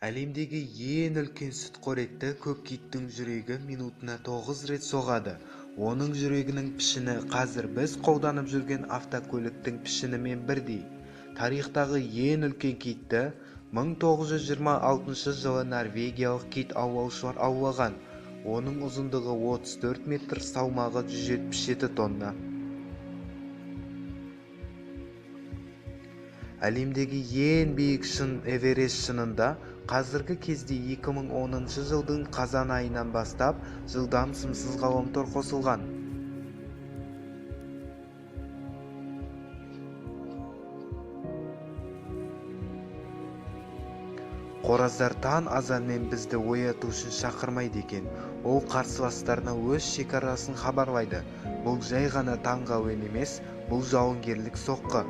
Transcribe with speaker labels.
Speaker 1: Әлемдегі ең үлкен сүтқоректі көк киттің жүрегі минутына 9 рет соғады. Оның жүрегінің пішіні қазір біз қолданып жүрген автокөліктің пішінімен бірдей. Тарихтағы ең үлкен китті 1926 жылы норвегиялық кит аулаушылар аулаған. Оның ұзындығы 34 метр, салмағы 177 тонна. Әлемдегі ең биік шың Эверест шыңында қазіргі кезде 2010 жылдың қазан айынан бастап жылдам сымсыз ғаламтор қосылған. Қораздар таң азанмен бізді ояту үшін шақырмайды екен. Ол қарсыластарына өз шекарасын хабарлайды. Бұл жай ғана таңғы әуен емес, бұл жауынгерлік соққы.